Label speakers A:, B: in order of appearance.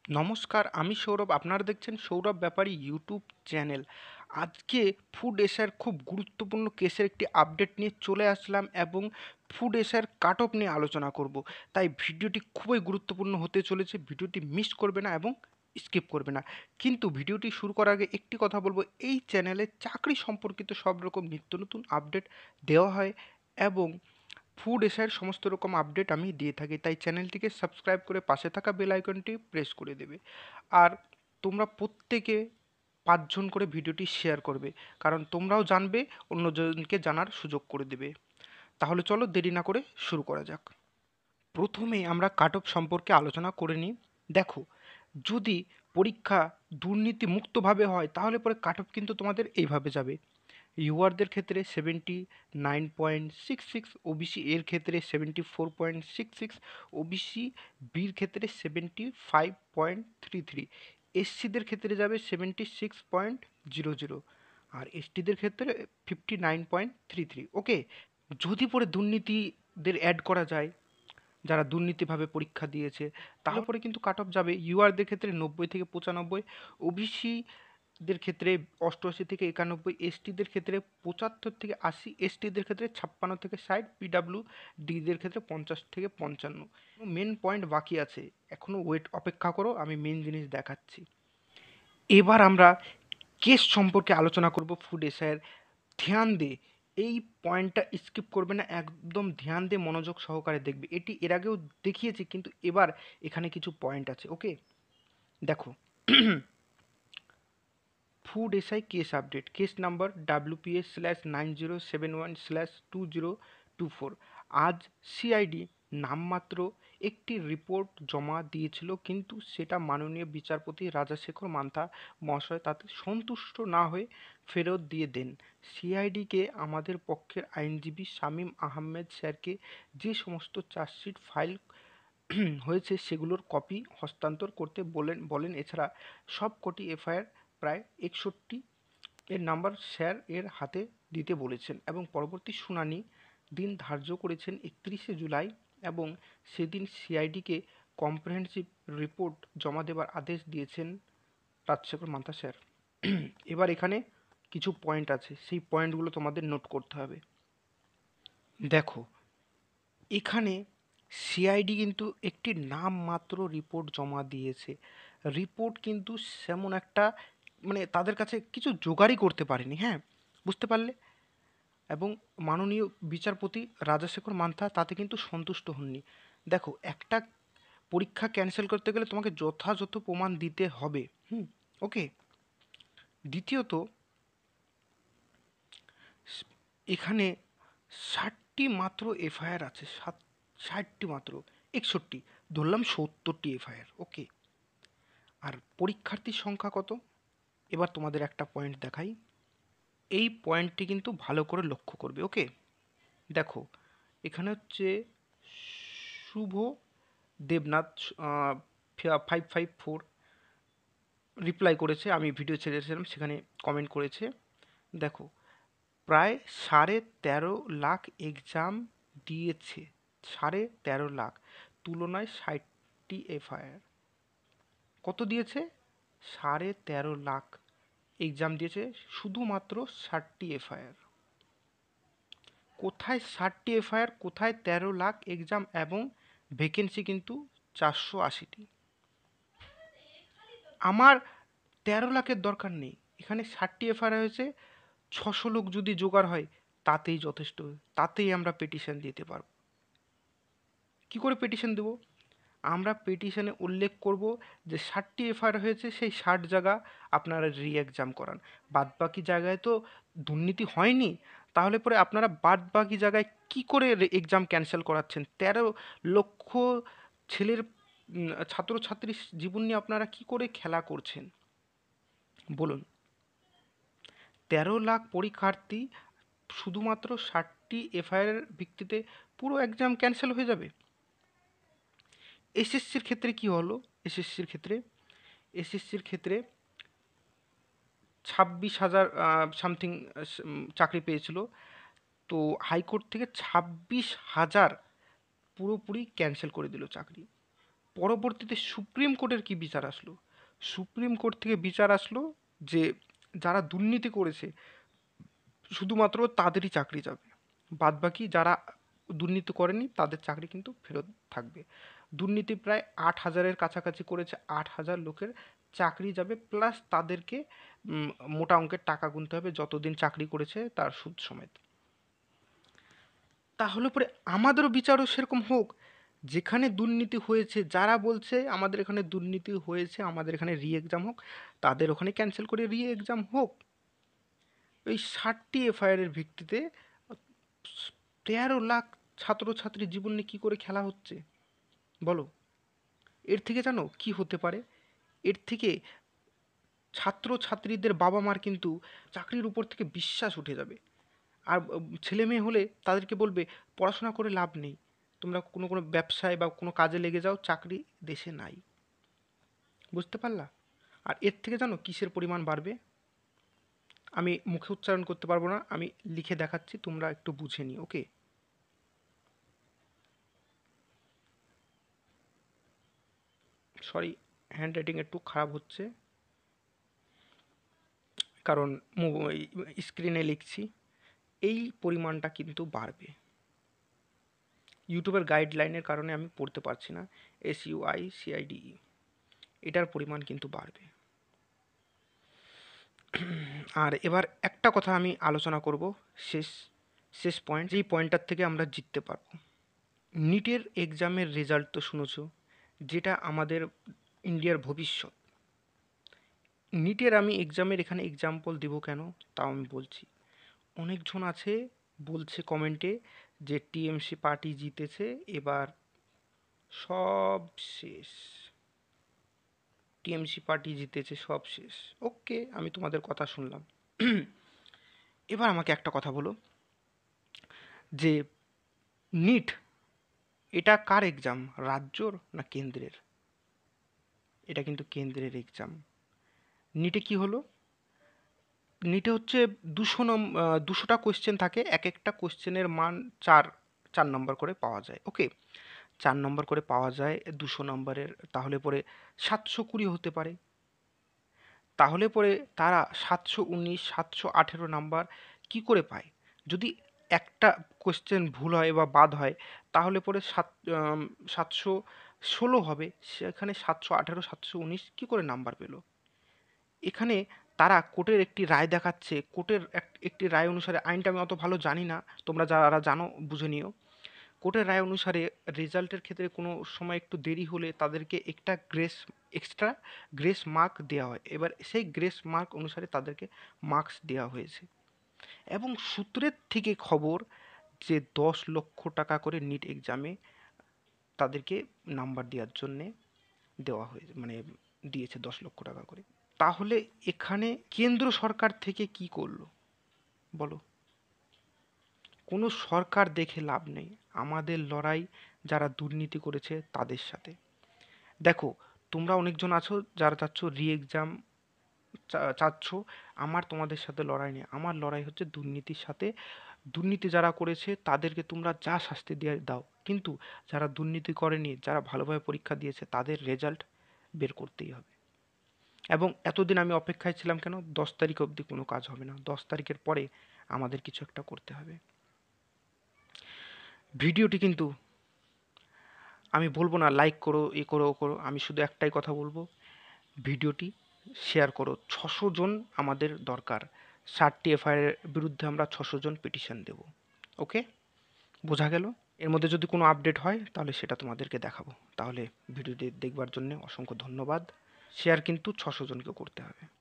A: নমস্কার, আমি সৌরভ। আপনারা দেখছেন সৌরভ ব্যাপারী ইউটিউব চ্যানেল। আজকে ফুড এশিয়ার খুব গুরুত্বপূর্ণ কেসের একটি আপডেট নিয়ে চলে আসলাম এবং ফুড এশিয়ার কাট অফ নিয়ে আলোচনা করব। তাই ভিডিওটি খুবই গুরুত্বপূর্ণ হতে চলেছে, ভিডিওটি মিস করবে না এবং স্কিপ করবে না। কিন্তু ভিডিওটি শুরু করার আগে একটি কথা বলবো, এই চ্যানেলে চাকরি সম্পর্কিত সব রকম নিত্য নতুন আপডেট দেওয়া হয় এবং ফুড এশিয়ার সমস্ত রকম আপডেট আমি দিয়ে থাকি। তাই চ্যানেলটিকে সাবস্ক্রাইব করে পাশে থাকা বেল আইকনটি প্রেস করে দেবে। আর তোমরা প্রত্যেকে 5 জন করে ভিডিওটি শেয়ার করবে, কারণ তোমরাও জানবে, অন্যজনকে জানার সুযোগ করে দেবে। তাহলে চলো দেরি না করে শুরু করা যাক। প্রথমে আমরা কাট অফ সম্পর্কে আলোচনা করে নিই। দেখো, যদি পরীক্ষা দুর্নীতি মুক্তভাবে হয় তাহলে পরে কাট অফ কিন্তু তোমাদের এইভাবে যাবে: ইউআরদের ক্ষেত্রে 79.66, ওবিসি এর ক্ষেত্রে 74.66, ওবিসি বির ক্ষেত্রে 75.33, এসসিদের ক্ষেত্রে যাবে 76.00, আর এসটিদের ক্ষেত্রে 59.33। ওকে, যদি পরে দুর্নীতিদের অ্যাড করা যায়, যারা দুর্নীতিভাবে পরীক্ষা দিয়েছে, তাহলে পরে কিন্তু কাট অফ যাবে ইউআরদের ক্ষেত্রে 90 থেকে 95, ওবিসি দের ক্ষেত্রে 88 থেকে 91, এসটিদের ক্ষেত্রে 75 থেকে 80, এসটিদের ক্ষেত্রে 56 থেকে 60, পিডাব্লিউডিদের ক্ষেত্রে 50 থেকে 55। মেন পয়েন্ট বাকি আছে, এখনো ওয়েট, অপেক্ষা করো, আমি মেন জিনিস দেখাচ্ছি। এবার আমরা কেস সম্পর্কে আলোচনা করব ফুড এসআইয়ের। ধ্যান দে, এই পয়েন্টটা স্কিপ করবে না, একদম ধ্যান দে, মনোযোগ সহকারে দেখবে। এটি এর আগেও দেখিয়েছি, কিন্তু এবার এখানে কিছু পয়েন্ট আছে। ওকে, দেখো, food SI case update, case number WPS/9071/2024। আজ সিআইডি নামমাত্র একটি রিপোর্ট জমা দিয়েছিল, কিন্তু সেটা মাননীয় বিচারপতি রাজাশেখর মান্থা মহাশয় তাতে সন্তুষ্ট না হয়ে ফেরত দিয়ে দেন। সিআইডিকে আমাদের পক্ষের আইনজীবী শামীম আহমেদ স্যারকে যে সমস্ত চার্জশিট ফাইল হয়েছে সেগুলোর কপি হস্তান্তর করতে বলেন। এছাড়া সব কটি এফআইআর প্রায় 61 এর নাম্বার স্যার এর হাতে দিতে বলেছেন এবং পরবর্তী শুনানি দিন ধার্য করেছেন 31শে জুলাই, এবং সেদিন সিআইডিকে কম্প্রিহেনসিভ রিপোর্ট জমা দেবার আদেশ দিয়েছেন রাজশেখর মান্থা স্যার। এবার এখানে কিছু পয়েন্ট আছে, সেই পয়েন্টগুলো তোমাদের নোট করতে হবে। দেখো, এখানে সিআইডি কিন্তু একটি নামমাত্র রিপোর্ট জমা দিয়েছে। রিপোর্ট কিন্তু সেমন একটা, মানে তাদের কাছে কিছু জোগাড়ই করতে পারেনি, হ্যাঁ, বুঝতে পারলে? এবং মাননীয় বিচারপতি রাজাশেখর মান্থা তাতে কিন্তু সন্তুষ্ট হননি। দেখো, একটা পরীক্ষা ক্যান্সেল করতে গেলে তোমাকে যথাযথ প্রমাণ দিতে হবে। ওকে। দ্বিতীয়ত, এখানে 60টি মাত্র এফআইআর আছে, 60টি মাত্র, 61, ধরলাম 70টি এফআইআর। ওকে, আর পরীক্ষার্থীর সংখ্যা কত? এবার তোমাদের একটা পয়েন্ট দেখাই, এই পয়েন্টটি কিন্তু ভালো করে লক্ষ্য করবে। ওকে, দেখো, এখানে হচ্ছে শুভ দেবনাথ 554 রিপ্লাই করেছে, আমি ভিডিও ছেড়েছিলাম সেখানে কমেন্ট করেছে। দেখো, প্রায় 13.5 লাখ এক্সাম দিয়েছে, 13.5 লাখ, তুলনায় 60টি এফআইআর। কত দিয়েছে? 13.5 লাখ এক্সাম দিয়েছে, শুধুমাত্র 60টি এফআইআর। কোথায় 60টি এফআইআর, কোথায় 13 লাখ এক্সাম, এবং ভ্যাকেন্সি কিন্তু 480টি। আমার 13 লাখের দরকার নেই, এখানে 60টি এফআইআর হয়েছে, 600 লোক যদি জোগাড় হয় তাতেই যথেষ্ট, তাতেই আমরা পিটিশন দিতে পারব। কি করে পিটিশন দেব? আমরা পিটিশনে উল্লেখ করব যে 60টি এফআইআর হয়েছে, সেই 60 জায়গা আপনারা রি এক্সাম করান, বাদবাকি জায়গায় তো দুর্নীতি হয়নি, তাহলে পরে আপনারা বাদবাকি জায়গায় কি করে এক্সাম ক্যান্সেল করাচ্ছেন? 13 লক্ষ ছেলের ছাত্রছাত্রীর জীবন নিয়ে আপনারা কি করে খেলা করছেন বলুন? 13 লাখ পরীক্ষার্থী, শুধুমাত্র 60টি এফআইআর ভিত্তিতে পুরো এক্সাম ক্যান্সেল হয়ে যাবে? এসএসসির ক্ষেত্রে কি হলো? এসএসসির ক্ষেত্রে 26,000 সামথিং চাকরি পেয়েছিল, তো হাইকোর্ট থেকে 26,000 পুরোপুরি ক্যান্সেল করে দিল চাকরি। পরবর্তীতে সুপ্রিম কোর্টের কি বিচার আসলো? সুপ্রিম কোর্ট থেকে বিচার আসলো যে যারা দুর্নীতি করেছে শুধুমাত্র তাদেরই চাকরি যাবে, বাদবাকি যারা দুর্নীতি করেনি তাদের চাকরি কিন্তু ফেরত থাকবে। দুর্নীতি প্রায় 8,000-এর কাছাকাছি করেছে, 8,000 লোকের চাকরি যাবে, প্লাস তাদেরকে মোটা অঙ্কের টাকা গুনতে হবে যতদিন চাকরি করেছে তার সুদ সমেত। তাহলে পরে আমাদেরও বিচারও সেরকম হোক, যেখানে দুর্নীতি হয়েছে, যারা বলছে আমাদের এখানে দুর্নীতি হয়েছে আমাদের এখানে রি এক্সাম হোক, তাদের ওখানে ক্যান্সেল করে রি এক্সাম হোক। এই 60টি এফআইআরের ভিত্তিতে 13 লাখ ছাত্রছাত্রীর জীবন নিয়ে কী করে খেলা হচ্ছে বলো? এর থেকে জানো কি হতে পারে? এর থেকে ছাত্রছাত্রীদের বাবা মার কিন্তু চাকরির উপর থেকে বিশ্বাস উঠে যাবে। আর ছেলে মেয়ে হলে তাদেরকে বলবে পড়াশোনা করে লাভ নেই, তোমরা কোনো কোনো ব্যবসায় বা কোনো কাজে লেগে যাও, চাকরি দেশে নাই। বুঝতে পারলা? আর এর থেকে জানো কিসের পরিমাণ বাড়বে? আমি মুখে উচ্চারণ করতে পারবো না, আমি লিখে দেখাচ্ছি, তোমরা একটু বুঝে নিও, ওকে? সরি, হ্যান্ড রাইটিং একটু খারাপ হচ্ছে কারণ স্ক্রিনে লিখছি। এই পরিমাণটা কিন্তু বাড়বে। ইউটিউবের গাইডলাইনের কারণে আমি পড়তে পারছি না। SUICIDE, এটার পরিমাণ কিন্তু বাড়বে। আর এবার একটা কথা আমি আলোচনা করব, শেষ শেষ পয়েন্ট, যেই পয়েন্টটার থেকে আমরা জিততে পারবো। নিটের এক্সামের রেজাল্ট তো শুনেছো, যেটা আমাদের ইন্ডিয়ার ভবিষ্যৎ। নিটের আমি এক্সামের এখানে এক্সাম্পল দিব কেন তাও আমি বলছি। অনেকজন আছে বলছে কমেন্টে যে টিএমসি পার্টি জিতেছে, এবার সব শেষ, টিএমসি পার্টি জিতেছে, সব শেষ। ওকে, আমি তোমাদের কথা শুনলাম। এবার আমাকে একটা কথা বলো, যে নিট এটা কার এক্সাম, রাজ্যর না কেন্দ্রের? এটা কিন্তু কেন্দ্রের এক্সাম। নিটে কি হলো? নিটে হচ্ছে 200টা কোয়েশ্চেন থাকে, এক একটা কোয়েশ্চেনের মান চার চার নম্বর করে পাওয়া যায়, ওকে? 4 নম্বর করে পাওয়া যায় 200 নম্বরের, তাহলে পরে 720 হতে পারে। তাহলে পরে তারা 719, 718 নাম্বার কি করে পায়? যদি একটা কোয়েশ্চেন ভুল হয় বা বাদ হয়, তাহলে পরে 716 হবে, সেখানে 718, 719 কি করে নাম্বার পেলো? এখানে তারা কোর্টের একটি রায় দেখাচ্ছে, কোর্টের একটি রায় অনুসারে, আইনটা আমি অত ভালো জানি না, তোমরা যারা জানো বুঝে নিও। কোর্টের রায় অনুসারে রেজাল্টের ক্ষেত্রে কোনো সময় একটু দেরি হলে তাদেরকে একটা এক্সট্রা গ্রেস মার্ক দেওয়া হয়। এবার সেই গ্রেস মার্ক অনুসারে তাদেরকে মার্কস দেওয়া হয়েছে। এবং সূত্রের থেকে খবর যে 10 লক্ষ টাকা করে নিট এক্সামে তাদেরকে নাম্বার দেওয়ার জন্যে দেওয়া হয়েছে, মানে দিয়েছে 10 লক্ষ টাকা করে। তাহলে এখানে কেন্দ্র সরকার থেকে কি করলো বলো? কোনো সরকার দেখে লাভ নেই, আমাদের লড়াই যারা দুর্নীতি করেছে তাদের সাথে। দেখো, তোমরা অনেকজন আছো যারা চাচ্ছ রি এক্সাম চাচ্ছ, আমার তোমাদের সাথে লড়াই নেই, আমার লড়াই হচ্ছে দুর্নীতির সাথে। দুর্নীতি যারা করেছে তাদেরকে তোমরা যা শাস্তি দিয়ে দাও, কিন্তু যারা দুর্নীতি করেনি, যারা ভালোভাবে পরীক্ষা দিয়েছে, তাদের রেজাল্ট বের করতেই হবে। এবং এতদিন আমি অপেক্ষায় ছিলাম কেন? 10 তারিখ অবধি কোনো কাজ হবে না, 10 তারিখের পরে আমাদের কিছু একটা করতে হবে। ভিডিওটি কিন্তু আমি বলবো না লাইক করো, এ করো, ও করো, আমি শুধু একটাই কথা বলবো, ভিডিওটি শেয়ার করো। 600 জন আমাদের দরকার, 60টি এফআইআর বিরুদ্ধে আমরা 600 জন পিটিশন দেব, ওকে? বোঝা গেল? এর মধ্যে যদি কোনো আপডেট হয় তাহলে সেটা তোমাদেরকে দেখাবো। তাহলে ভিডিওটি দেখবার জন্য অসংখ্য ধন্যবাদ। শেয়ার কিন্তু 600 জনকে করতে হবে।